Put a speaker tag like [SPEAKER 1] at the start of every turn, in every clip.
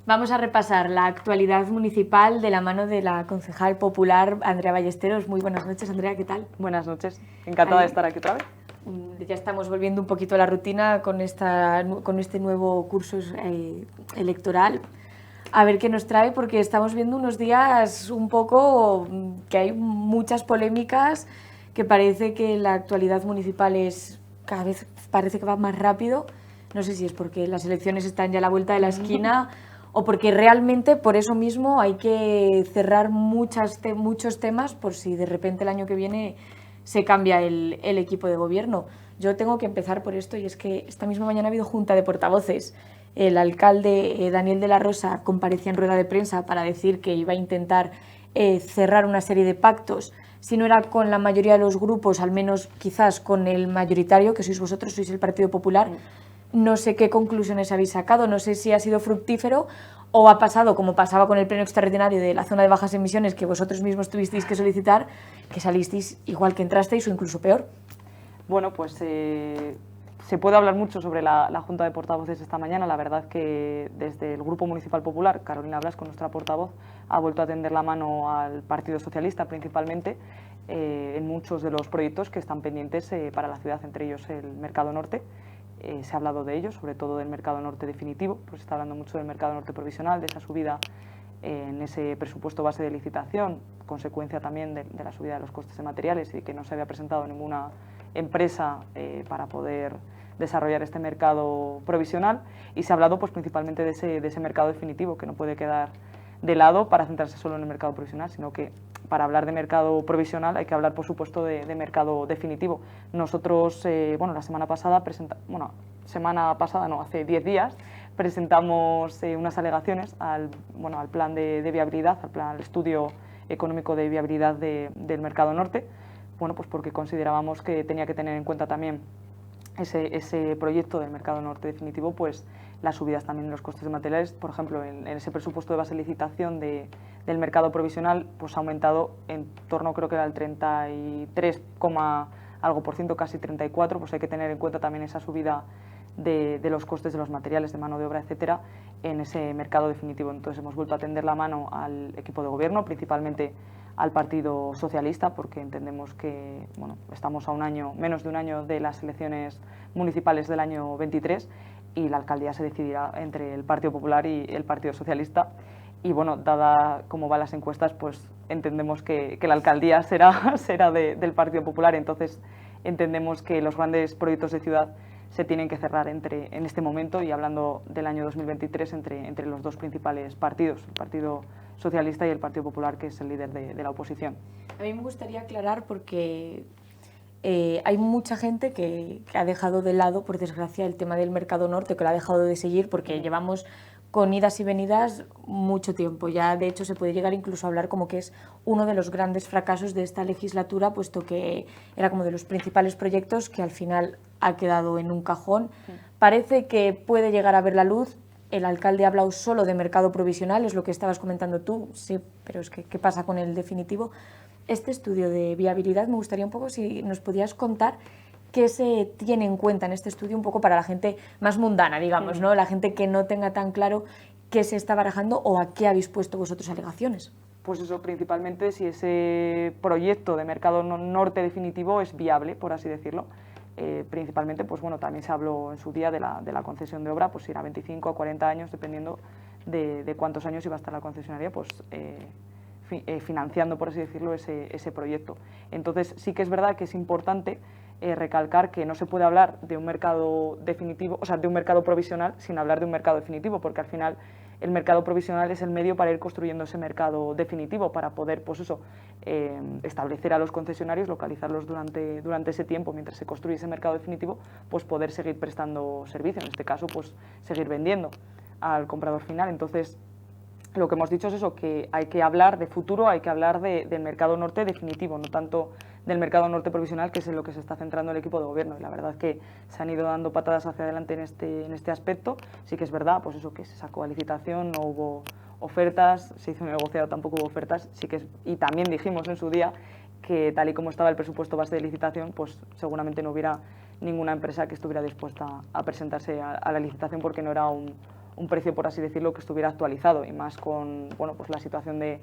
[SPEAKER 1] Vamos a repasar la actualidad municipal de la mano de la concejal popular Andrea Ballesteros. Muy buenas noches, Andrea, ¿qué tal?
[SPEAKER 2] Buenas noches, encantada de estar aquí otra vez.
[SPEAKER 1] Ya estamos volviendo un poquito a la rutina con este nuevo curso electoral. A ver qué nos trae, porque estamos viendo unos días un poco que hay muchas polémicas, que parece que la actualidad municipal cada vez parece que va más rápido. No sé si es porque las elecciones están ya a la vuelta de la esquina o porque realmente por eso mismo hay que cerrar muchos temas por si de repente el año que viene se cambia el equipo de gobierno. Yo tengo que empezar por esto, y es que esta misma mañana ha habido junta de portavoces. El alcalde Daniel de la Rosa comparecía en rueda de prensa para decir que iba a intentar cerrar una serie de pactos, si no era con la mayoría de los grupos, al menos quizás con el mayoritario, que sois vosotros, sois el Partido Popular. No sé qué conclusiones habéis sacado, no sé si ha sido fructífero o ha pasado, como pasaba con el pleno extraordinario de la zona de bajas emisiones, que vosotros mismos tuvisteis que solicitar, que salisteis igual que entrasteis o incluso peor.
[SPEAKER 2] Bueno, pues se puede hablar mucho sobre la Junta de Portavoces esta mañana. La verdad que desde el Grupo Municipal Popular, Carolina Blasco, nuestra portavoz, ha vuelto a tender la mano al Partido Socialista principalmente en muchos de los proyectos que están pendientes para la ciudad, entre ellos el Mercado Norte. Se ha hablado de ello, sobre todo del Mercado Norte definitivo, pues se está hablando mucho del Mercado Norte provisional, de esa subida en ese presupuesto base de licitación, consecuencia también de la subida de los costes de materiales y que no se había presentado ninguna empresa para poder desarrollar este mercado provisional, y se ha hablado pues principalmente de ese mercado definitivo, que no puede quedar de lado para centrarse solo en el mercado provisional, sino que para hablar de mercado provisional hay que hablar, por supuesto, de mercado definitivo. Nosotros, la semana pasada, hace 10 días, presentamos unas alegaciones al plan de viabilidad, al estudio económico de viabilidad del Mercado Norte, pues porque considerábamos que tenía que tener en cuenta también ese proyecto del Mercado Norte definitivo, pues las subidas también en los costes de materiales. Por ejemplo, en ese presupuesto de base de licitación del mercado provisional, pues ha aumentado en torno, creo que era el 33, algo por ciento, casi 34%, pues hay que tener en cuenta también esa subida de los costes de los materiales, de mano de obra, etcétera, en ese mercado definitivo. Entonces hemos vuelto a tender la mano al equipo de gobierno, principalmente al Partido Socialista, porque entendemos que estamos a menos de un año de las elecciones municipales del año 23 y la alcaldía se decidirá entre el Partido Popular y el Partido Socialista. Y dada cómo van las encuestas, pues entendemos que la alcaldía será del Partido Popular. Entonces entendemos que los grandes proyectos de ciudad se tienen que cerrar en este momento, y hablando del año 2023, entre los dos principales partidos, el Partido Socialista y el Partido Popular, que es el líder de la oposición.
[SPEAKER 1] A mí me gustaría aclarar, porque hay mucha gente que ha dejado de lado, por desgracia, el tema del Mercado Norte, que lo ha dejado de seguir, porque llevamos con idas y venidas mucho tiempo. Ya, de hecho, se puede llegar incluso a hablar como que es uno de los grandes fracasos de esta legislatura, puesto que era como de los principales proyectos que al final ha quedado en un cajón. Parece que puede llegar a ver la luz. El alcalde ha hablado solo de mercado provisional, es lo que estabas comentando tú, sí, pero es que ¿qué pasa con el definitivo? Este estudio de viabilidad, me gustaría un poco si nos podías contar qué se tiene en cuenta en este estudio, un poco para la gente más mundana, digamos, ¿no? La gente que no tenga tan claro qué se está barajando o a qué habéis puesto vosotros alegaciones.
[SPEAKER 2] Pues eso, principalmente si ese proyecto de mercado norte definitivo es viable, por así decirlo. Principalmente, también se habló en su día de la concesión de obra, pues si era 25 o 40 años, dependiendo de cuántos años iba a estar la concesionaria, financiando, por así decirlo, ese proyecto. Entonces sí que es verdad que es importante recalcar que no se puede hablar de un mercado definitivo, o sea, de un mercado provisional, sin hablar de un mercado definitivo, porque al final el mercado provisional es el medio para ir construyendo ese mercado definitivo, para poder establecer a los concesionarios, localizarlos durante ese tiempo mientras se construye ese mercado definitivo, pues poder seguir prestando servicio, en este caso pues seguir vendiendo al comprador final. Entonces lo que hemos dicho es eso, que hay que hablar de futuro, hay que hablar del mercado norte definitivo, no tanto del mercado norte provisional, que es en lo que se está centrando el equipo de gobierno. Y la verdad es que se han ido dando patadas hacia adelante en este aspecto. Sí que es verdad, pues eso, que se sacó a licitación, no hubo ofertas, se hizo un negociado, tampoco hubo ofertas. Y también dijimos en su día que tal y como estaba el presupuesto base de licitación, pues seguramente no hubiera ninguna empresa que estuviera dispuesta a presentarse a la licitación, porque no era un un precio, por así decirlo, que estuviera actualizado, y más con, bueno, pues la situación de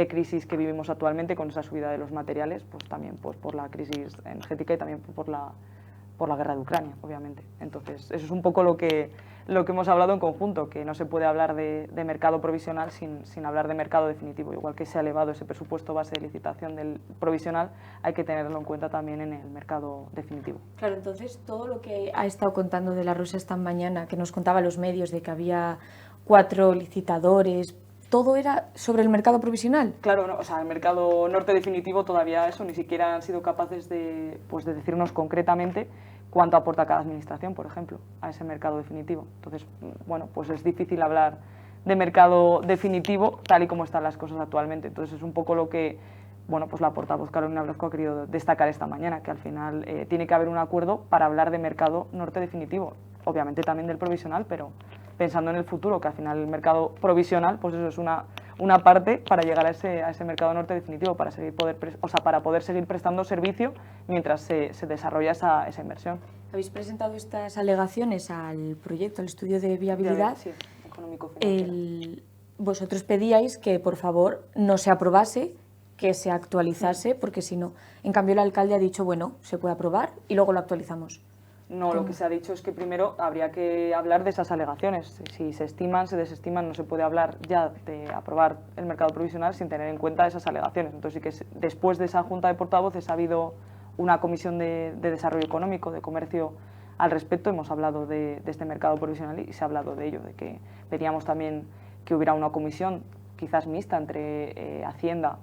[SPEAKER 2] crisis que vivimos actualmente, con esa subida de los materiales, pues también pues por la crisis energética y también por la guerra de Ucrania, obviamente. Entonces, eso es un poco lo que hemos hablado en conjunto, que no se puede hablar de mercado provisional sin hablar de mercado definitivo. Igual que se ha elevado ese presupuesto base de licitación del provisional, hay que tenerlo en cuenta también en el mercado definitivo.
[SPEAKER 1] Claro, entonces todo lo que ha estado contando de la Rosa esta mañana, que nos contaba los medios de que había 4 licitadores, ¿todo era sobre el mercado provisional?
[SPEAKER 2] Claro, no, o sea, el mercado norte definitivo todavía eso, ni siquiera han sido capaces de decirnos concretamente cuánto aporta cada administración, por ejemplo, a ese mercado definitivo. Entonces, bueno, pues es difícil hablar de mercado definitivo tal y como están las cosas actualmente. Entonces es un poco lo que, bueno, pues la portavoz Carolina Blasco ha querido destacar esta mañana, que al final tiene que haber un acuerdo para hablar de mercado norte definitivo, obviamente también del provisional, pero pensando en el futuro, que al final el mercado provisional, pues eso es una parte para llegar a ese mercado norte definitivo, para poder seguir prestando servicio mientras se desarrolla esa inversión.
[SPEAKER 1] ¿Habéis presentado estas alegaciones al proyecto, al estudio de viabilidad?
[SPEAKER 2] Sí, económico-financiero.
[SPEAKER 1] Vosotros pedíais que, por favor, no se aprobase, que se actualizase, porque si no, en cambio el alcalde ha dicho, bueno, se puede aprobar y luego lo actualizamos.
[SPEAKER 2] No, lo que se ha dicho es que primero habría que hablar de esas alegaciones. Si se estiman, se desestiman, no se puede hablar ya de aprobar el mercado provisional sin tener en cuenta esas alegaciones. Entonces sí que después de esa junta de portavoces ha habido una comisión de desarrollo económico, de comercio al respecto. Hemos hablado de este mercado provisional y se ha hablado de ello, de que pedíamos también que hubiera una comisión quizás mixta entre Hacienda,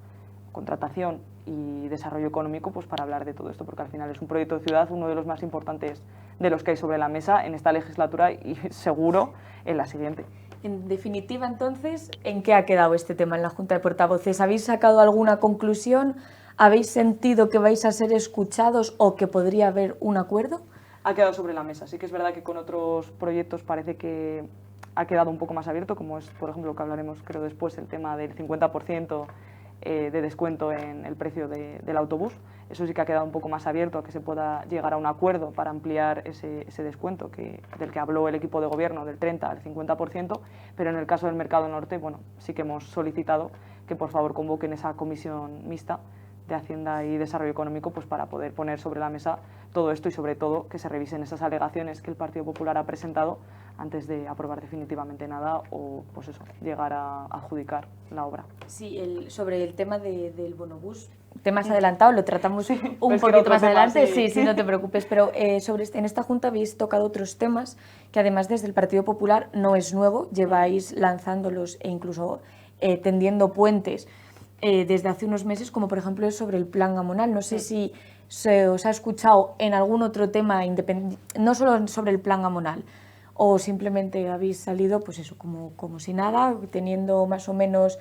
[SPEAKER 2] contratación y desarrollo económico, pues para hablar de todo esto, porque al final es un proyecto de ciudad, uno de los más importantes de los que hay sobre la mesa en esta legislatura y seguro en la siguiente.
[SPEAKER 1] En definitiva, entonces, ¿en qué ha quedado este tema en la Junta de Portavoces? ¿Habéis sacado alguna conclusión? ¿Habéis sentido que vais a ser escuchados o que podría haber un acuerdo?
[SPEAKER 2] Ha quedado sobre la mesa. Sí que es verdad que con otros proyectos parece que ha quedado un poco más abierto, como es, por ejemplo, lo que hablaremos creo después, el tema del 50% de descuento en el precio del autobús. Eso sí que ha quedado un poco más abierto a que se pueda llegar a un acuerdo para ampliar ese descuento del que habló el equipo de gobierno, del 30 al 50%, pero en el caso del mercado norte, bueno, sí que hemos solicitado que por favor convoquen esa comisión mixta de Hacienda y Desarrollo Económico, pues para poder poner sobre la mesa todo esto y sobre todo que se revisen esas alegaciones que el Partido Popular ha presentado antes de aprobar definitivamente nada o pues eso, llegar a adjudicar la obra.
[SPEAKER 1] Sí, sobre el tema del bonobús, temas adelantado, lo tratamos un
[SPEAKER 2] pues
[SPEAKER 1] poquito más adelante, sí, no te preocupes, pero en esta Junta habéis tocado otros temas que además desde el Partido Popular no es nuevo, lleváis lanzándolos e incluso tendiendo puentes desde hace unos meses, como por ejemplo es sobre el plan gamonal. No sé si se os ha escuchado en algún otro tema, no solo sobre el plan gamonal, o simplemente habéis salido pues eso, como si nada, teniendo más o menos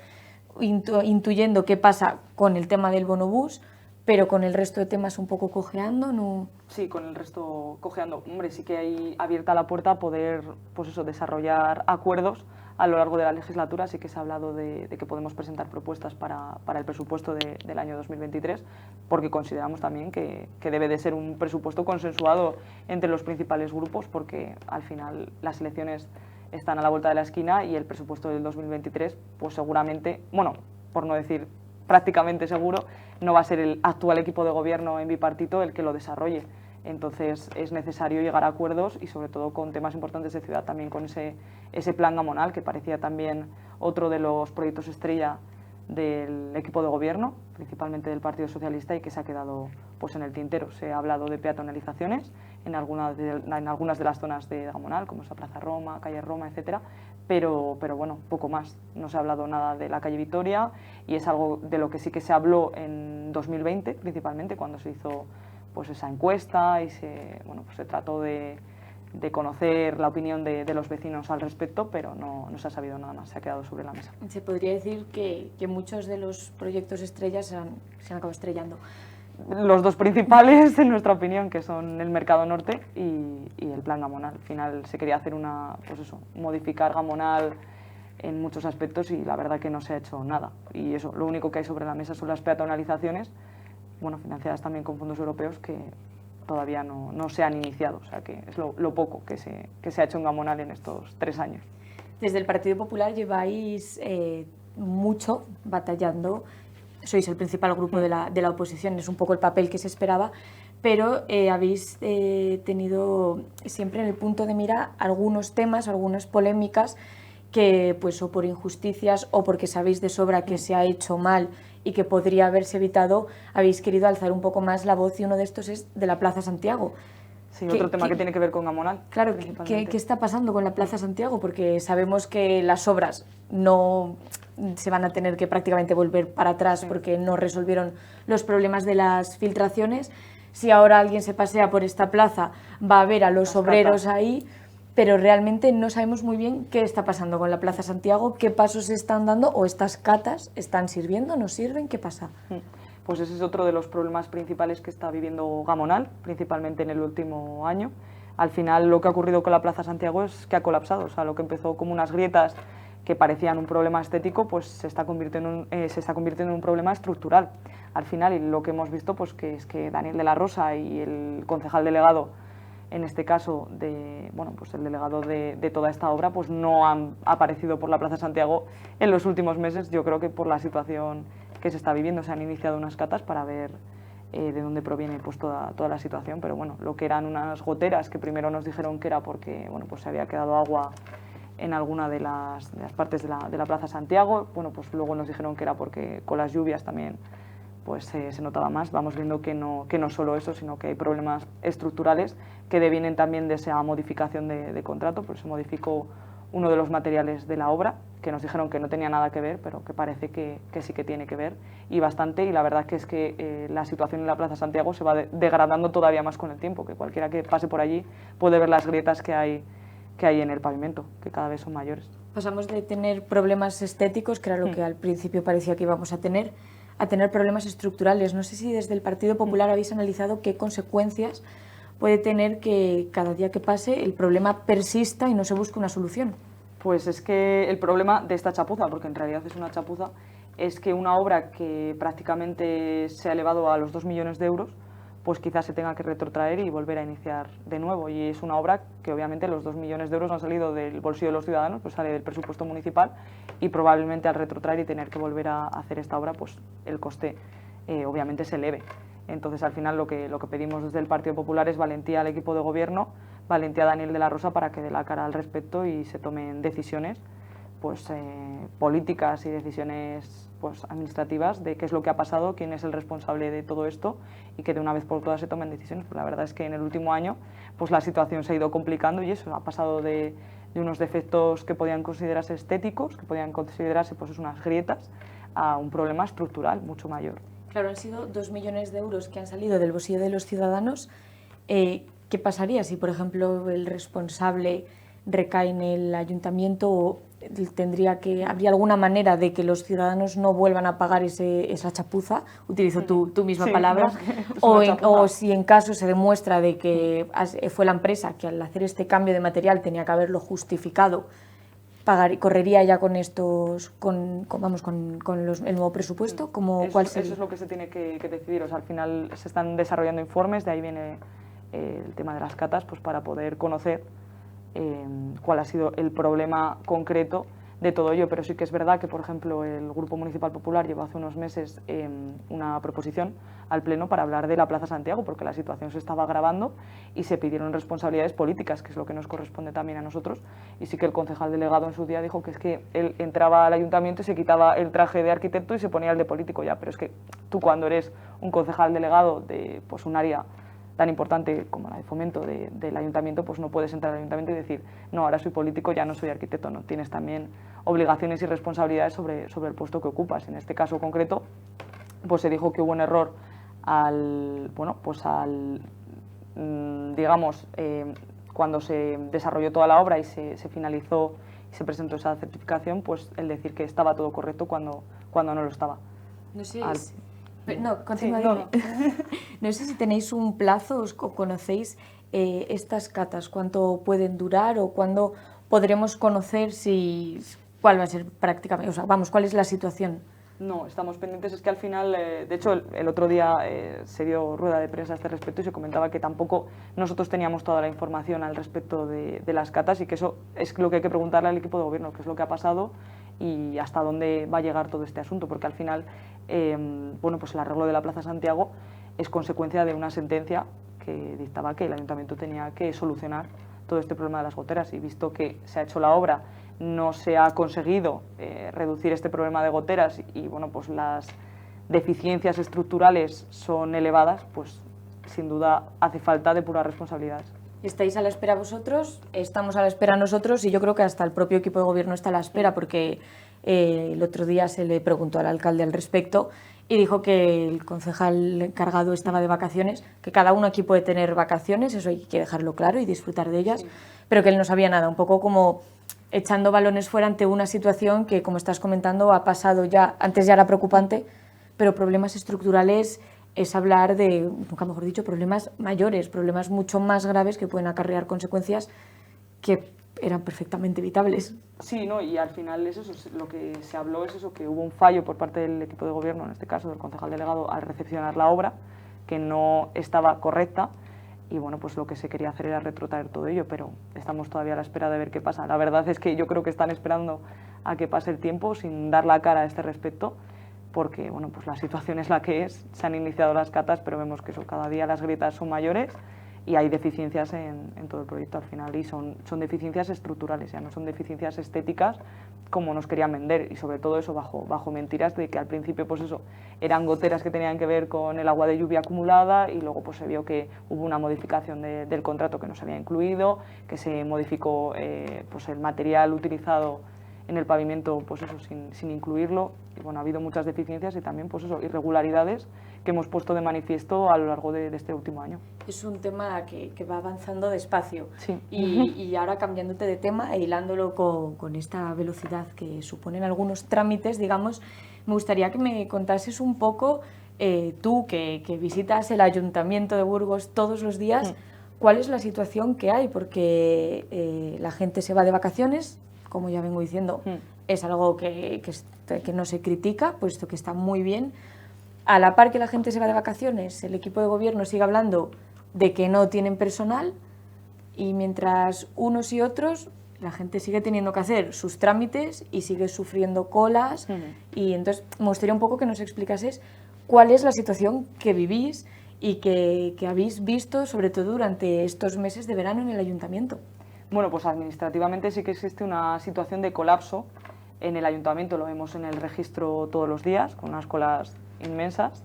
[SPEAKER 1] intuyendo qué pasa con el tema del bonobús, pero con el resto de temas un poco cojeando, ¿no?
[SPEAKER 2] Sí, con el resto cojeando. Hombre, sí que hay abierta la puerta a poder pues eso, desarrollar acuerdos a lo largo de la legislatura. Sí que se ha hablado de que podemos presentar propuestas para el presupuesto del año 2023, porque consideramos también que debe de ser un presupuesto consensuado entre los principales grupos, porque al final las elecciones están a la vuelta de la esquina y el presupuesto del 2023, pues seguramente, bueno, por no decir prácticamente seguro, no va a ser el actual equipo de gobierno en bipartito el que lo desarrolle. Entonces es necesario llegar a acuerdos y sobre todo con temas importantes de ciudad, también con ese plan gamonal, que parecía también otro de los proyectos estrella del equipo de gobierno, principalmente del Partido Socialista, y que se ha quedado pues en el tintero. Se ha hablado de peatonalizaciones en algunas de las zonas de Gamonal, como es la Plaza Roma, Calle Roma, etcétera, pero bueno, poco más. No se ha hablado nada de la calle Vitoria y es algo de lo que sí que se habló en 2020, principalmente cuando se hizo pues esa encuesta y se trató de conocer la opinión de los vecinos al respecto, pero no se ha sabido nada más, se ha quedado sobre la mesa.
[SPEAKER 1] Se podría decir que muchos de los proyectos estrellas se han acabado estrellando.
[SPEAKER 2] Los dos principales, en nuestra opinión, que son el Mercado Norte y el Plan Gamonal. Al final se quería hacer modificar Gamonal en muchos aspectos y la verdad que no se ha hecho nada. Y eso, lo único que hay sobre la mesa son las peatonalizaciones, financiadas también con fondos europeos, que todavía no se han iniciado. O sea que es lo poco que se ha hecho en Gamonal en estos 3 años.
[SPEAKER 1] Desde el Partido Popular lleváis mucho batallando, sois el principal grupo de la oposición, es un poco el papel que se esperaba, pero habéis tenido siempre en el punto de mira algunos temas, algunas polémicas que pues o por injusticias o porque sabéis de sobra que se ha hecho mal y que podría haberse evitado, habéis querido alzar un poco más la voz, y uno de estos es de la Plaza Santiago.
[SPEAKER 2] Sí, otro tema que tiene que ver con Gamonal.
[SPEAKER 1] Claro, ¿qué está pasando con la Plaza Santiago? Porque sabemos que las obras no se van a tener que prácticamente volver para atrás porque no resolvieron los problemas de las filtraciones. Si ahora alguien se pasea por esta plaza, va a ver a los obreros ahí, pero realmente no sabemos muy bien qué está pasando con la Plaza Santiago, qué pasos se están dando, o estas catas están sirviendo, no sirven, ¿qué pasa?
[SPEAKER 2] Pues ese es otro de los problemas principales que está viviendo Gamonal, principalmente en el último año. Al final lo que ha ocurrido con la Plaza Santiago es que ha colapsado, o sea, lo que empezó como unas grietas que parecían un problema estético, pues se está convirtiendo en un problema estructural. Al final, y lo que hemos visto pues que es que Daniel de la Rosa y el concejal delegado, en este caso pues el delegado de toda esta obra, pues no han aparecido por la Plaza Santiago en los últimos meses. Yo creo que por la situación que se está viviendo se han iniciado unas catas para ver de dónde proviene pues toda la situación, pero bueno, lo que eran unas goteras que primero nos dijeron que era porque pues se había quedado agua en alguna de las partes de la Plaza Santiago, pues luego nos dijeron que era porque con las lluvias también pues se notaba más. Vamos viendo que no solo eso, sino que hay problemas estructurales que devienen también de esa modificación de contrato, pues se modificó uno de los materiales de la obra, que nos dijeron que no tenía nada que ver, pero que parece que sí que tiene que ver, y bastante, y la verdad que es que la situación en la Plaza Santiago se va degradando todavía más con el tiempo, que cualquiera que pase por allí puede ver las grietas que hay en el pavimento, que cada vez son mayores.
[SPEAKER 1] Pasamos de tener problemas estéticos, que era lo que al principio parecía que íbamos a tener problemas estructurales. No sé si desde el Partido Popular habéis analizado qué consecuencias puede tener que cada día que pase el problema persista y no se busque una solución.
[SPEAKER 2] Pues es que el problema de esta chapuza, porque en realidad es una chapuza, es que una obra que prácticamente se ha elevado a los 2 millones de euros, pues quizás se tenga que retrotraer y volver a iniciar de nuevo. Y es una obra que obviamente los 2 millones de euros no han salido del bolsillo de los ciudadanos, pues sale del presupuesto municipal, y probablemente al retrotraer y tener que volver a hacer esta obra, pues el coste obviamente se eleve. Entonces al final lo que pedimos desde el Partido Popular es valentía al equipo de gobierno, valentía a Daniel de la Rosa para que dé la cara al respecto y se tomen decisiones pues, políticas y decisiones pues, administrativas de qué es lo que ha pasado, quién es el responsable de todo esto, y que de una vez por todas se tomen decisiones. Pues la verdad es que en el último año pues, la situación se ha ido complicando, y eso ha pasado de unos defectos que podían considerarse estéticos, que podían considerarse pues, unas grietas, a un problema estructural mucho mayor.
[SPEAKER 1] Claro, han sido 2 millones de euros que han salido del bolsillo de los ciudadanos. ¿Qué pasaría si, por ejemplo, el responsable recae en el ayuntamiento, o habría alguna manera de que los ciudadanos no vuelvan a pagar esa chapuza? Utilizo tu misma palabra. O si en caso se demuestra de que fue la empresa que al hacer este cambio de material tenía que haberlo justificado, ¿correría ya con estos, el nuevo presupuesto?
[SPEAKER 2] Eso es lo que se tiene que decidir. O sea, al final se están desarrollando informes, de ahí viene el tema de las catas, pues para poder conocer cuál ha sido el problema concreto de todo ello. Pero sí que es verdad que, por ejemplo, el Grupo Municipal Popular llevó hace unos meses una proposición al Pleno para hablar de la Plaza Santiago, porque la situación se estaba agravando y se pidieron responsabilidades políticas, que es lo que nos corresponde también a nosotros. Y sí que el concejal delegado en su día dijo que es que él entraba al ayuntamiento y se quitaba el traje de arquitecto y se ponía el de político ya. Pero es que tú, cuando eres un concejal delegado de pues, un área tan importante como la de fomento del ayuntamiento, pues no puedes entrar al ayuntamiento y decir, no, ahora soy político, ya no soy arquitecto. No, tienes también obligaciones y responsabilidades sobre el puesto que ocupas. En este caso concreto, pues se dijo que hubo un error cuando se desarrolló toda la obra y se finalizó y se presentó esa certificación, pues el decir que estaba todo correcto cuando no lo estaba.
[SPEAKER 1] No sé, continúa. No sé si tenéis un plazo o conocéis estas catas, cuánto pueden durar o cuándo podremos conocer cuál va a ser prácticamente, cuál es la situación.
[SPEAKER 2] No, estamos pendientes, es que al final, de hecho el otro día se dio rueda de prensa a este respecto y se comentaba que tampoco nosotros teníamos toda la información al respecto de las catas y que eso es lo que hay que preguntarle al equipo de gobierno, qué es lo que ha pasado y hasta dónde va a llegar todo este asunto, porque al final, bueno, pues el arreglo de la Plaza Santiago es consecuencia de una sentencia que dictaba que el ayuntamiento tenía que solucionar todo este problema de las goteras y visto que se ha hecho la obra, no se ha conseguido reducir este problema de goteras y bueno, pues las deficiencias estructurales son elevadas, pues sin duda hace falta depurar responsabilidades.
[SPEAKER 1] ¿Estáis a la espera vosotros? Estamos a la espera nosotros y yo creo que hasta el propio equipo de gobierno está a la espera porque el otro día se le preguntó al alcalde al respecto y dijo que el concejal encargado estaba de vacaciones, que cada uno aquí puede tener vacaciones, eso hay que dejarlo claro y disfrutar de ellas, sí, pero que él no sabía nada, un poco como echando balones fuera ante una situación que, como estás comentando, ha pasado ya, antes ya era preocupante, pero problemas estructurales es hablar de, nunca mejor dicho, problemas mayores, problemas mucho más graves que pueden acarrear consecuencias que eran perfectamente evitables.
[SPEAKER 2] Sí, ¿no? Y al final es eso, lo que se habló es eso, que hubo un fallo por parte del equipo de gobierno, en este caso del concejal delegado, al recepcionar la obra, que no estaba correcta, y bueno, pues lo que se quería hacer era retrotraer todo ello, pero estamos todavía a la espera de ver qué pasa. La verdad es que yo creo que están esperando a que pase el tiempo sin dar la cara a este respecto, porque bueno, pues la situación es la que es, se han iniciado las catas, pero vemos que eso, cada día las grietas son mayores y hay deficiencias en todo el proyecto al final y son deficiencias estructurales, ya no son deficiencias estéticas como nos querían vender y sobre todo eso bajo mentiras de que al principio pues eso eran goteras que tenían que ver con el agua de lluvia acumulada y luego pues se vio que hubo una modificación del contrato que no se había incluido, que se modificó pues el material utilizado en el pavimento pues eso sin incluirlo y bueno, ha habido muchas deficiencias y también pues eso, irregularidades que hemos puesto de manifiesto a lo largo de este último año.
[SPEAKER 1] Es un tema que va avanzando despacio.
[SPEAKER 2] Sí.
[SPEAKER 1] Y ahora cambiándote de tema e hilándolo con esta velocidad que suponen algunos trámites, digamos, me gustaría que me contases un poco, tú que visitas el Ayuntamiento de Burgos todos los días, cuál es la situación que hay, porque la gente se va de vacaciones, como ya vengo diciendo, es algo que no se critica, puesto que está muy bien. A la par que la gente se va de vacaciones, el equipo de gobierno sigue hablando de que no tienen personal y mientras unos y otros, la gente sigue teniendo que hacer sus trámites y sigue sufriendo colas. Y entonces me gustaría un poco que nos explicases cuál es la situación que vivís y que habéis visto, sobre todo durante estos meses de verano en el ayuntamiento.
[SPEAKER 2] Bueno, pues administrativamente sí que existe una situación de colapso en el ayuntamiento, lo vemos en el registro todos los días, con unas colas inmensas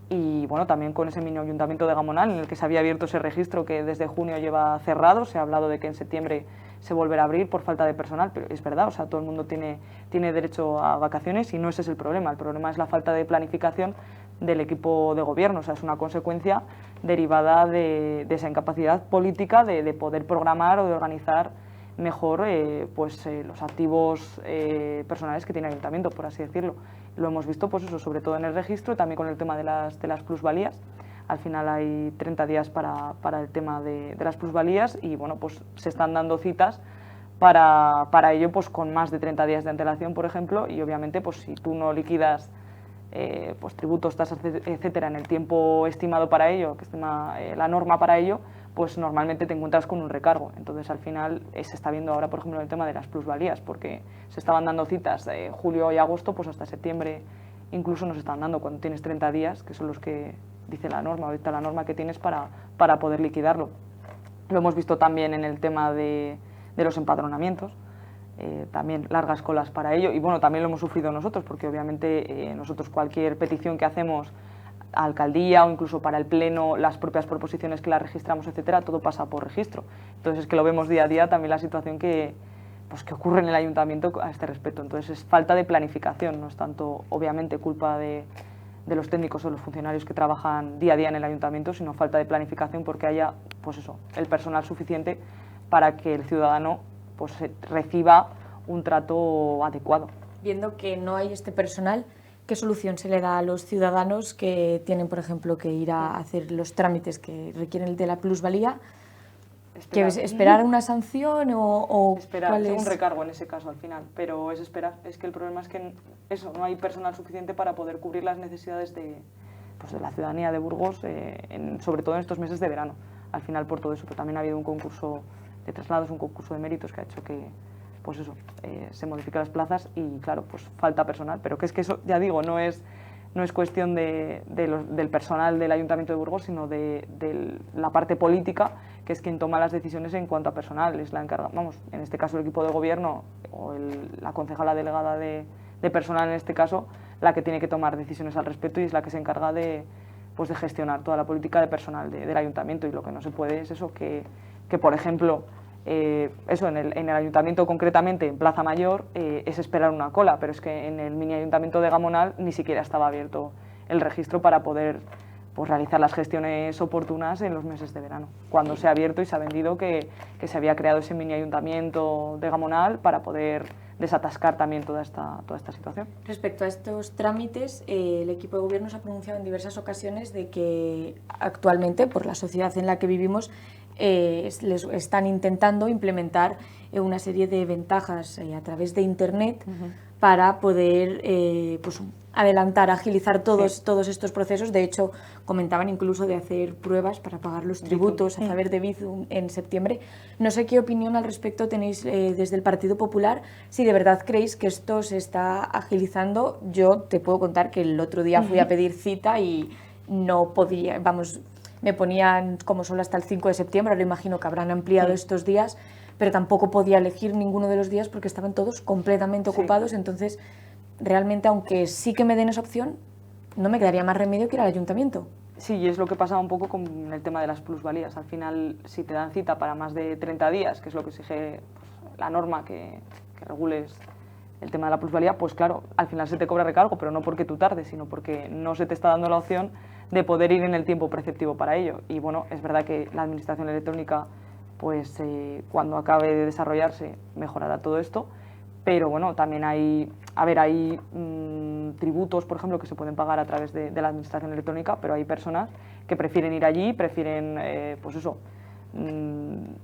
[SPEAKER 2] y bueno, también con ese mini ayuntamiento de Gamonal en el que se había abierto ese registro que desde junio lleva cerrado, se ha hablado de que en septiembre se volverá a abrir por falta de personal, pero es verdad, o sea, todo el mundo tiene derecho a vacaciones y no ese es el problema es la falta de planificación del equipo de gobierno, o sea, es una consecuencia derivada de esa incapacidad política de poder programar o de organizar mejor los activos personales que tiene el ayuntamiento, por así decirlo. Lo hemos visto pues eso, sobre todo en el registro, también con el tema de las plusvalías. Al final hay 30 días para el tema de las plusvalías y bueno, pues se están dando citas para ello pues con más de 30 días de antelación, por ejemplo, y obviamente pues si tú no liquidas pues tributos, tasas, etcétera, en el tiempo estimado para ello, que estima la norma para ello, pues normalmente te encuentras con un recargo. Entonces, al final, se está viendo ahora, por ejemplo, el tema de las plusvalías, porque se estaban dando citas de julio y agosto, pues hasta septiembre incluso nos están dando cuando tienes 30 días, que son los que dice la norma, ahorita la norma que tienes para poder liquidarlo. Lo hemos visto también en el tema de los empadronamientos, también largas colas para ello, y bueno, también lo hemos sufrido nosotros, porque obviamente nosotros cualquier petición que hacemos a alcaldía o incluso para el pleno, las propias proposiciones que las registramos, etcétera, todo pasa por registro. Entonces es que lo vemos día a día también la situación que ocurre en el ayuntamiento a este respecto. Entonces es falta de planificación, no es tanto obviamente culpa de los técnicos o los funcionarios que trabajan día a día en el ayuntamiento, sino falta de planificación porque haya pues eso, el personal suficiente para que el ciudadano pues reciba un trato adecuado.
[SPEAKER 1] Viendo que no hay este personal, ¿qué solución se le da a los ciudadanos que tienen, por ejemplo, que ir a hacer los trámites que requieren de la plusvalía? ¿Que es esperar una sanción o
[SPEAKER 2] esperar,
[SPEAKER 1] cuál
[SPEAKER 2] es
[SPEAKER 1] es?
[SPEAKER 2] un recargo en ese caso al final, pero es esperar. Es que el problema es que eso, no hay personal suficiente para poder cubrir las necesidades de, pues de la ciudadanía de Burgos, sobre todo en estos meses de verano. Al final por todo eso, pero también ha habido un concurso de traslados, un concurso de méritos que ha hecho que pues eso, se modifiquen las plazas y claro, pues falta personal, pero que es que eso, ya digo, no es cuestión del personal del Ayuntamiento de Burgos, sino de la parte política, que es quien toma las decisiones en cuanto a personal, es la encargada, vamos, en este caso el equipo de gobierno o la concejala delegada de personal en este caso, la que tiene que tomar decisiones al respecto y es la que se encarga de gestionar toda la política de personal del ayuntamiento, y lo que no se puede es eso, que por ejemplo, eso en el ayuntamiento concretamente, en Plaza Mayor, es esperar una cola, pero es que en el mini ayuntamiento de Gamonal ni siquiera estaba abierto el registro para poder realizar las gestiones oportunas en los meses de verano, cuando se ha abierto y se ha vendido que se había creado ese mini ayuntamiento de Gamonal para poder desatascar también toda esta situación.
[SPEAKER 1] Respecto a estos trámites, el equipo de gobierno se ha pronunciado en diversas ocasiones de que actualmente, por la sociedad en la que vivimos, les están intentando implementar una serie de ventajas a través de Internet para poder adelantar, agilizar todos estos procesos. De hecho, comentaban incluso de hacer pruebas para pagar los tributos a través de Bizum en septiembre. No sé qué opinión al respecto tenéis desde el Partido Popular, si de verdad creéis que esto se está agilizando. Yo te puedo contar que el otro día fui a pedir cita y no podía, me ponían como solo hasta el 5 de septiembre, ahora imagino que habrán ampliado estos días, pero tampoco podía elegir ninguno de los días porque estaban todos completamente ocupados. Entonces, realmente, aunque sí que me den esa opción, no me quedaría más remedio que ir al ayuntamiento.
[SPEAKER 2] Sí, y es lo que pasaba un poco con el tema de las plusvalías. Al final, si te dan cita para más de 30 días, que es lo que exige la norma que regules el tema de la plusvalía, pues claro, al final se te cobra recargo, pero no porque tú tardes, sino porque no se te está dando la opción de poder ir en el tiempo preceptivo para ello. Y bueno, es verdad que la administración electrónica, pues cuando acabe de desarrollarse, mejorará todo esto, pero bueno, también hay tributos, por ejemplo, que se pueden pagar a través de la administración electrónica, pero hay personas que prefieren ir allí, prefieren,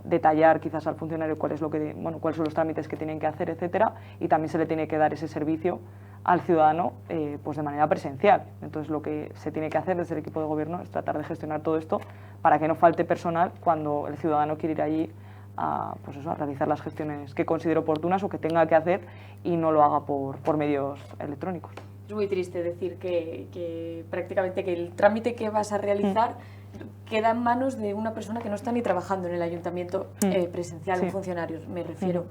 [SPEAKER 2] detallar quizás al funcionario cuáles son los trámites que tienen que hacer, etcétera, y también se le tiene que dar ese servicio al ciudadano de manera presencial. Entonces lo que se tiene que hacer desde el equipo de gobierno es tratar de gestionar todo esto para que no falte personal cuando el ciudadano quiere ir allí a realizar las gestiones que considere oportunas o que tenga que hacer y no lo haga por medios electrónicos.
[SPEAKER 1] Es muy triste decir que prácticamente que el trámite que vas a realizar queda en manos de una persona que no está ni trabajando en el ayuntamiento presencial, en funcionarios, me refiero.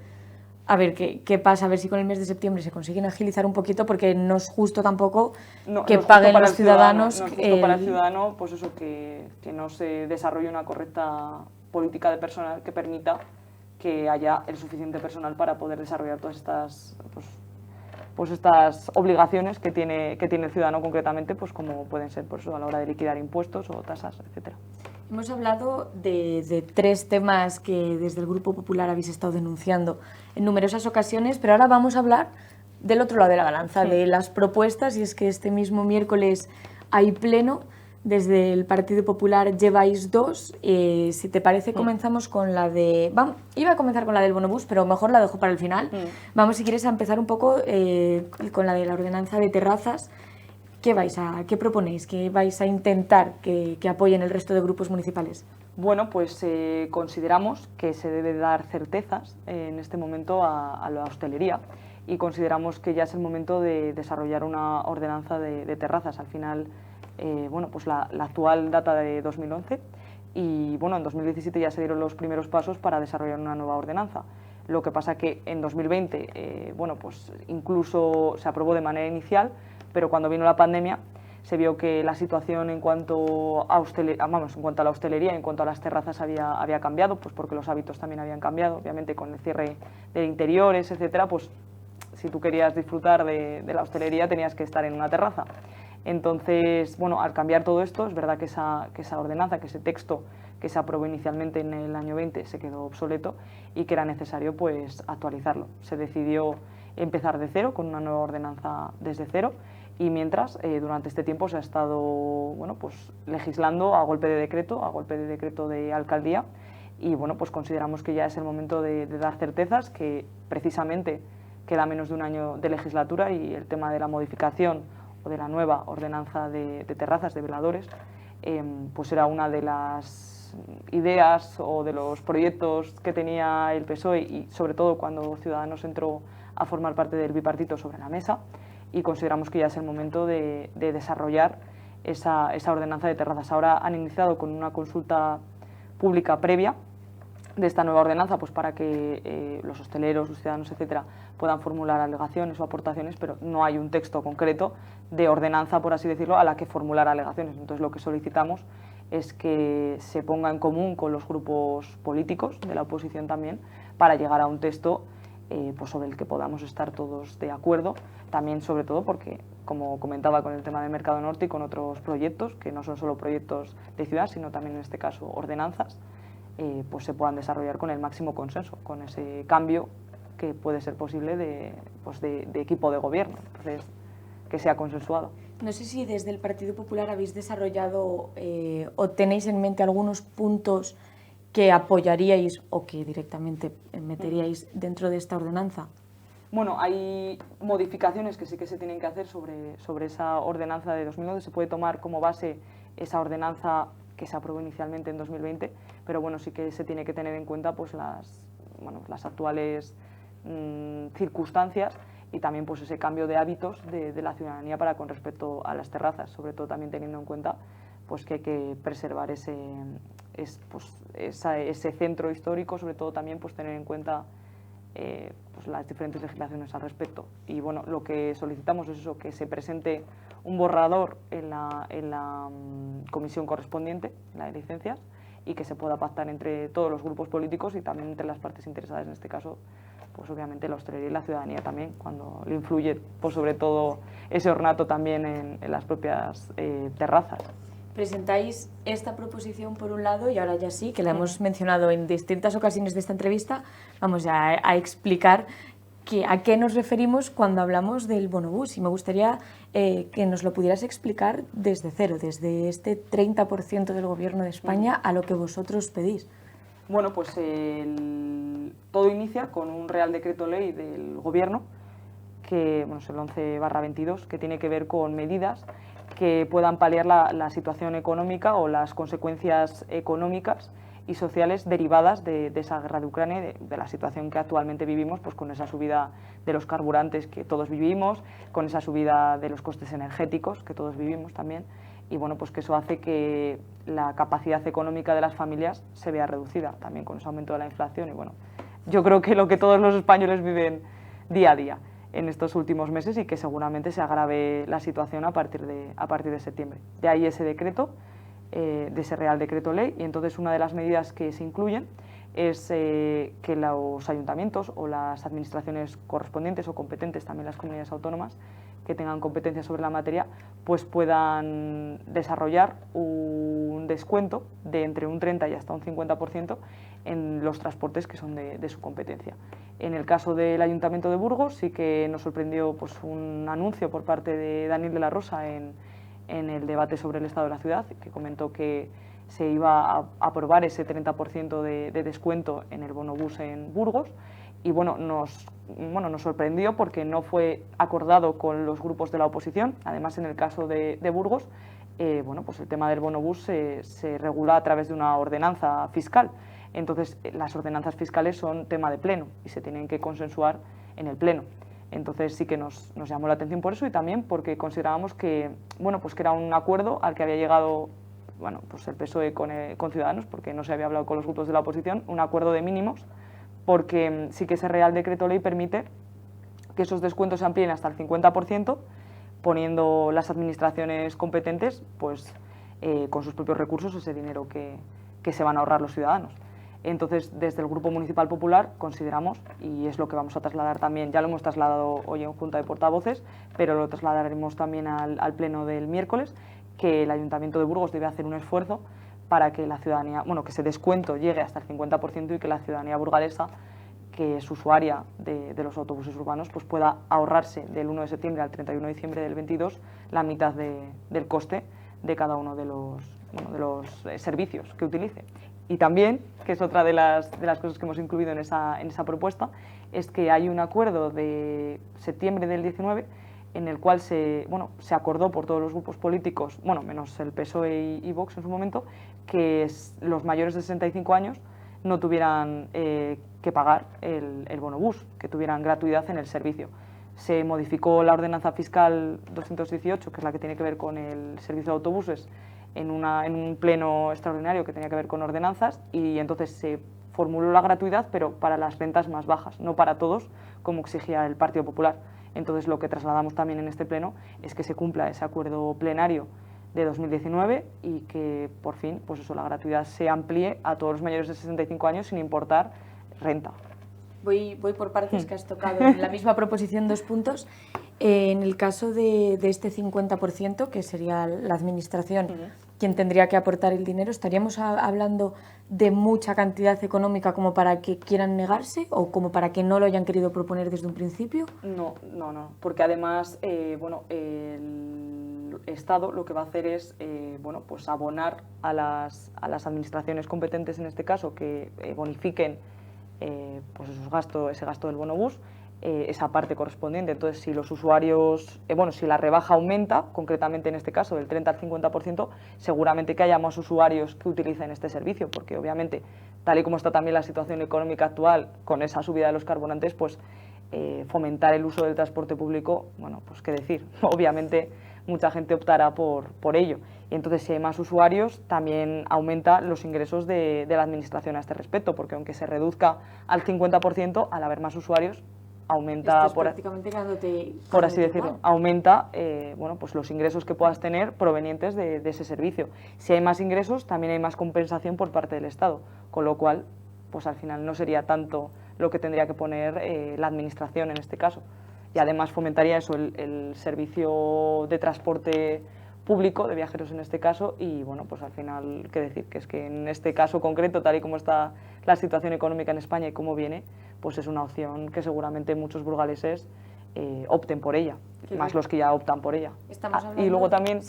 [SPEAKER 1] A ver qué pasa, a ver si con el mes de septiembre se consiguen agilizar un poquito, porque no es justo tampoco que paguen los ciudadanos.
[SPEAKER 2] No es justo para el ciudadano, pues eso, que no se desarrolle una correcta política de personal que permita que haya el suficiente personal para poder desarrollar todas estas estas obligaciones que tiene el ciudadano concretamente, pues como pueden ser a la hora de liquidar impuestos o tasas, etcétera.
[SPEAKER 1] Hemos hablado de 3 temas que desde el Grupo Popular habéis estado denunciando en numerosas ocasiones, pero ahora vamos a hablar del otro lado de la balanza, de las propuestas, y es que este mismo miércoles hay pleno. Desde el Partido Popular lleváis 2. Si te parece, comenzamos con la de... iba a comenzar con la del bonobús, pero mejor la dejo para el final. Vamos, si quieres, a empezar un poco con la de la ordenanza de terrazas. ¿Qué proponéis? ¿Qué vais a intentar que apoyen el resto de grupos municipales?
[SPEAKER 2] Bueno, pues consideramos que se debe dar certezas en este momento a la hostelería, y consideramos que ya es el momento de desarrollar una ordenanza de terrazas. Al final, la actual data de 2011 y en 2017 ya se dieron los primeros pasos para desarrollar una nueva ordenanza. Lo que pasa que en 2020 incluso se aprobó de manera inicial, pero cuando vino la pandemia se vio que la situación en cuanto a la hostelería, en cuanto a las terrazas había cambiado, pues porque los hábitos también habían cambiado, obviamente con el cierre de interiores, etcétera, pues si tú querías disfrutar de la hostelería tenías que estar en una terraza. Entonces, al cambiar todo esto, es verdad que esa ordenanza, que ese texto que se aprobó inicialmente en el año 20 se quedó obsoleto y que era necesario actualizarlo. Se decidió empezar de cero, con una nueva ordenanza desde cero, y mientras, durante este tiempo se ha estado legislando a golpe de decreto de alcaldía, y bueno, pues consideramos que ya es el momento de dar certezas, que precisamente queda menos de un año de legislatura y el tema de la modificación o de la nueva ordenanza de terrazas, de veladores, pues era una de las ideas o de los proyectos que tenía el PSOE y sobre todo cuando Ciudadanos entró a formar parte del bipartito sobre la mesa, y consideramos que ya es el momento de desarrollar esa ordenanza de terrazas. Ahora han iniciado con una consulta pública previa de esta nueva ordenanza, pues para que los hosteleros, los ciudadanos, etcétera, puedan formular alegaciones o aportaciones, pero no hay un texto concreto de ordenanza, por así decirlo, a la que formular alegaciones. Entonces lo que solicitamos es que se ponga en común con los grupos políticos de la oposición también para llegar a un texto pues sobre el que podamos estar todos de acuerdo, también sobre todo porque, como comentaba con el tema del Mercado Norte y con otros proyectos, que no son solo proyectos de ciudad, sino también en este caso ordenanzas, pues se puedan desarrollar con el máximo consenso, con ese cambio que puede ser posible de equipo de gobierno, entonces que sea consensuado.
[SPEAKER 1] No sé si desde el Partido Popular habéis desarrollado o tenéis en mente algunos puntos que apoyaríais o que directamente meteríais dentro de esta ordenanza.
[SPEAKER 2] Bueno, hay modificaciones que sí que se tienen que hacer sobre esa ordenanza de 2009. Se puede tomar como base esa ordenanza que se aprobó inicialmente en 2020, pero bueno, sí que se tiene que tener en cuenta pues las actuales circunstancias y también pues ese cambio de hábitos de la ciudadanía para con respecto a las terrazas, sobre todo también teniendo en cuenta pues que hay que preservar ese centro histórico, sobre todo también pues tener en cuenta pues las diferentes legislaciones al respecto. Y bueno, lo que solicitamos es eso, que se presente un borrador en la comisión correspondiente, la de licencias, y que se pueda pactar entre todos los grupos políticos y también entre las partes interesadas, en este caso, pues obviamente la hostelería y la ciudadanía también, cuando le influye pues sobre todo ese ornato también en las propias terrazas.
[SPEAKER 1] Presentáis esta proposición por un lado y ahora ya sí, que la hemos mencionado en distintas ocasiones de esta entrevista, vamos ya a explicar a qué nos referimos cuando hablamos del bonobús, y me gustaría que nos lo pudieras explicar desde cero, desde este 30% del Gobierno de España a lo que vosotros pedís.
[SPEAKER 2] Bueno, pues todo inicia con un Real Decreto Ley del Gobierno, que es el 11/22, que tiene que ver con medidas que puedan paliar la situación económica o las consecuencias económicas y sociales derivadas de esa guerra de Ucrania y de la situación que actualmente vivimos, pues con esa subida de los carburantes que todos vivimos, con esa subida de los costes energéticos que todos vivimos también, y bueno, pues que eso hace que la capacidad económica de las familias se vea reducida también con ese aumento de la inflación. Y bueno, yo creo que lo que todos los españoles viven día a día en estos últimos meses, y que seguramente se agrave la situación a partir de septiembre. De ahí ese decreto, de ese Real Decreto Ley, y entonces una de las medidas que se incluyen es que los ayuntamientos o las administraciones correspondientes o competentes, también las comunidades autónomas que tengan competencia sobre la materia, pues puedan desarrollar un descuento de entre un 30 y hasta un 50% en los transportes que son de su competencia. En el caso del Ayuntamiento de Burgos sí que nos sorprendió pues un anuncio por parte de Daniel de la Rosa en el debate sobre el estado de la ciudad, que comentó que se iba a aprobar ese 30% de descuento en el bonobús en Burgos, y bueno, nos sorprendió porque no fue acordado con los grupos de la oposición. Además, en el caso de Burgos, pues el tema del bonobús se regula a través de una ordenanza fiscal. Entonces, las ordenanzas fiscales son tema de pleno y se tienen que consensuar en el pleno. Entonces sí que nos llamó la atención por eso, y también porque considerábamos que, que era un acuerdo al que había llegado pues el PSOE con Ciudadanos, porque no se había hablado con los grupos de la oposición, un acuerdo de mínimos, porque sí que ese Real Decreto Ley permite que esos descuentos se amplíen hasta el 50%, poniendo las administraciones competentes pues, con sus propios recursos ese dinero que se van a ahorrar los ciudadanos. Entonces, desde el Grupo Municipal Popular consideramos, y es lo que vamos a trasladar también, ya lo hemos trasladado hoy en Junta de Portavoces, pero lo trasladaremos también al Pleno del miércoles, que el Ayuntamiento de Burgos debe hacer un esfuerzo para que la ciudadanía, que ese descuento llegue hasta el 50% y que la ciudadanía burgalesa, que es usuaria de los autobuses urbanos, pues pueda ahorrarse del 1 de septiembre al 31 de diciembre del 22 la mitad del coste de cada uno de los servicios que utilice. Y también, que es otra de las cosas que hemos incluido en esa propuesta, es que hay un acuerdo de septiembre del 19 en el cual se acordó por todos los grupos políticos, bueno, menos el PSOE y Vox en su momento, que los mayores de 65 años no tuvieran que pagar el bonobús, que tuvieran gratuidad en el servicio. Se modificó la ordenanza fiscal 218, que es la que tiene que ver con el servicio de autobuses, en un pleno extraordinario que tenía que ver con ordenanzas, y entonces se formuló la gratuidad, pero para las rentas más bajas, no para todos, como exigía el Partido Popular. Entonces lo que trasladamos también en este pleno es que se cumpla ese acuerdo plenario de 2019 y que por fin pues eso, la gratuidad se amplíe a todos los mayores de 65 años sin importar renta.
[SPEAKER 1] Voy por partes, que has tocado en la misma proposición 2 puntos. En el caso de este 50%, que sería la administración quien tendría que aportar el dinero, ¿estaríamos hablando de mucha cantidad económica como para que quieran negarse o como para que no lo hayan querido proponer desde un principio?
[SPEAKER 2] No, porque además el Estado lo que va a hacer es pues abonar a las administraciones competentes, en este caso, que bonifiquen pues ese gasto del bonobús, esa parte correspondiente. Entonces, si los usuarios, si la rebaja aumenta, concretamente en este caso del 30 al 50%, seguramente que haya más usuarios que utilicen este servicio, porque obviamente, tal y como está también la situación económica actual, con esa subida de los carburantes, pues fomentar el uso del transporte público, bueno, pues qué decir, obviamente mucha gente optará por ello. Y entonces, si hay más usuarios, también aumenta los ingresos de la administración a este respecto, porque aunque se reduzca al 50%, al haber más usuarios, aumenta, por así decirlo, aumenta pues los ingresos que puedas tener provenientes de ese servicio. Si hay más ingresos, también hay más compensación por parte del Estado, con lo cual, pues al final no sería tanto lo que tendría que poner la administración en este caso. Y además fomentaría eso, el servicio de transporte público, de viajeros en este caso, y bueno, pues al final, qué decir, que es que en este caso concreto, tal y como está la situación económica en España y cómo viene, pues es una opción que seguramente muchos burgaleses opten por ella, más los que ya optan por ella. Y luego también,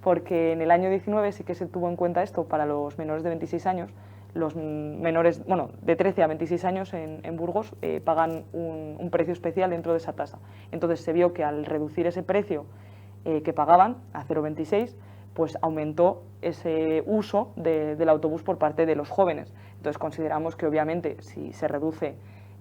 [SPEAKER 2] porque en el año 19 sí que se tuvo en cuenta esto para los menores de 26 años, los menores, de 13 a 26 años en Burgos pagan un precio especial dentro de esa tasa. Entonces se vio que al reducir ese precio que pagaban a 0,26, pues aumentó ese uso del autobús por parte de los jóvenes. Entonces consideramos que obviamente si se reduce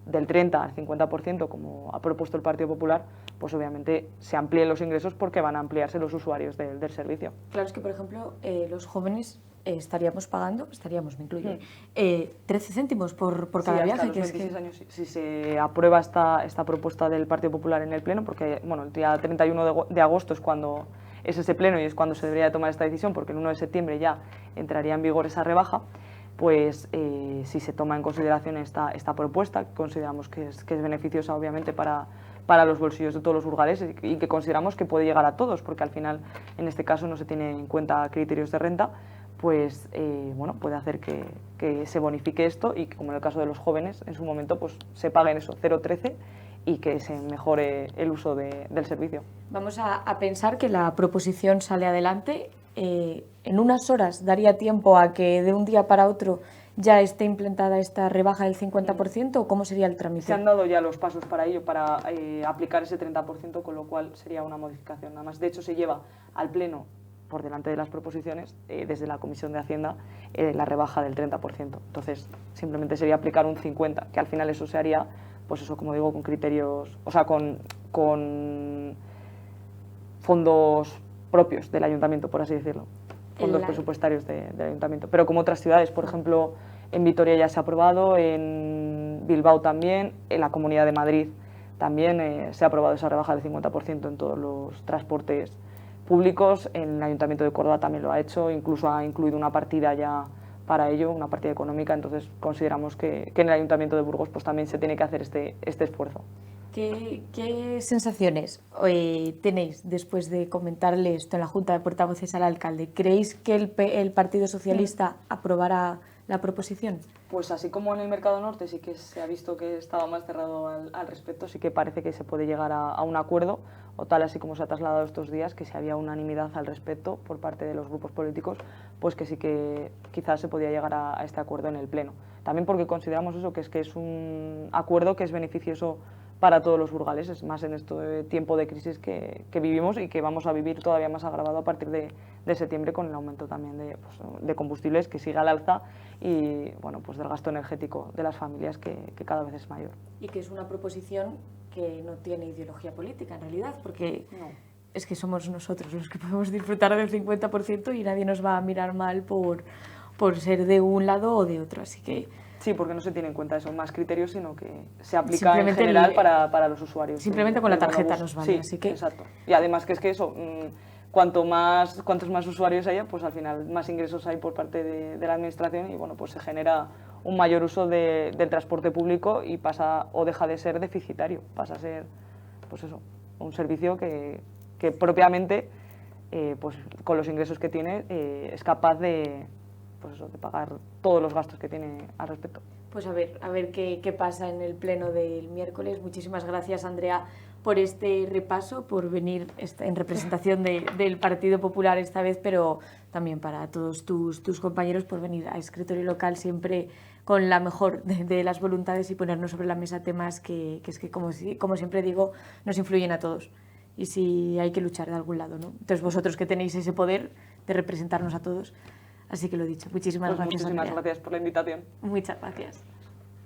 [SPEAKER 2] del 30 al 50%, como ha propuesto el Partido Popular, pues obviamente se amplíen los ingresos porque van a ampliarse los usuarios del servicio.
[SPEAKER 1] Claro, es que por ejemplo los jóvenes estaríamos pagando, me incluyo, 13 céntimos por cada viaje.
[SPEAKER 2] Hasta los 26 años, si se aprueba esta propuesta del Partido Popular en el Pleno, porque el día 31 de agosto es cuando es ese Pleno y es cuando se debería de tomar esta decisión, porque el 1 de septiembre ya entraría en vigor esa rebaja, pues si se toma en consideración esta propuesta, que consideramos que es beneficiosa obviamente para los bolsillos de todos los burgaleses y que consideramos que puede llegar a todos, porque al final en este caso no se tiene en cuenta criterios de renta, pues puede hacer que se bonifique esto y que, como en el caso de los jóvenes, en su momento pues se paguen eso, 0,13, y que se mejore el uso del servicio.
[SPEAKER 1] Vamos a pensar que la proposición sale adelante. En unas horas daría tiempo a que de un día para otro ya esté implementada esta rebaja del 50%, ¿o cómo sería el trámite?
[SPEAKER 2] Se han dado ya los pasos para ello, para aplicar ese 30%, con lo cual sería una modificación. Nada más, de hecho, se lleva al Pleno, por delante de las proposiciones, desde la Comisión de Hacienda, la rebaja del 30%. Entonces, simplemente sería aplicar un 50%, que al final eso se haría, pues eso, como digo, con criterios, o sea, con fondos propios del ayuntamiento, por así decirlo, fondos presupuestarios del ayuntamiento. Pero como otras ciudades, por ejemplo, en Vitoria ya se ha aprobado, en Bilbao también, en la Comunidad de Madrid también se ha aprobado esa rebaja del 50% en todos los transportes públicos. En el Ayuntamiento de Córdoba también lo ha hecho, incluso ha incluido una partida ya para ello, una partida económica. Entonces consideramos que en el Ayuntamiento de Burgos pues también se tiene que hacer este esfuerzo.
[SPEAKER 1] ¿Qué sensaciones tenéis después de comentarle esto en la Junta de Portavoces al alcalde? ¿Creéis que el Partido Socialista aprobará la proposición?
[SPEAKER 2] Pues así como en el Mercado Norte sí que se ha visto que estaba más cerrado al respecto, sí que parece que se puede llegar a un acuerdo. o tal así como se ha trasladado estos días, que si había unanimidad al respecto por parte de los grupos políticos, pues que sí que quizás se podía llegar a este acuerdo en el Pleno. También porque consideramos eso, que es un acuerdo que es beneficioso para todos los burgaleses, más en este tiempo de crisis que vivimos y que vamos a vivir todavía más agravado a partir de septiembre, con el aumento también de combustibles que sigue al alza y bueno, pues del gasto energético de las familias que cada vez es mayor.
[SPEAKER 1] Y que es una proposición que no tiene ideología política en realidad, porque es que somos nosotros los que podemos disfrutar del 50% y nadie nos va a mirar mal por ser de un lado o de otro, así que...
[SPEAKER 2] Sí, porque no se tiene en cuenta eso, más criterios, sino que se aplica en general para los usuarios.
[SPEAKER 1] Simplemente con la tarjeta nos vale,
[SPEAKER 2] sí,
[SPEAKER 1] así que...
[SPEAKER 2] exacto. Y además que es que eso, cuantos más usuarios haya, pues al final más ingresos hay por parte de la administración y bueno, pues se genera un mayor uso del transporte público y pasa o deja de ser deficitario, pasa a ser, pues eso, un servicio que propiamente, pues con los ingresos que tiene, es capaz de pagar todos los gastos que tiene al respecto.
[SPEAKER 1] Pues a ver qué pasa en el pleno del miércoles. Muchísimas gracias, Andrea, por este repaso, por venir en representación del Partido Popular esta vez, pero también para todos tus compañeros por venir a Escritorio Local siempre con la mejor de las voluntades y ponernos sobre la mesa temas que es que, como siempre digo, nos influyen a todos. Y si hay que luchar de algún lado, ¿no? Entonces vosotros que tenéis ese poder de representarnos a todos. Así que lo dicho, muchísimas gracias.
[SPEAKER 2] Muchísimas gracias por la invitación.
[SPEAKER 1] Muchas gracias.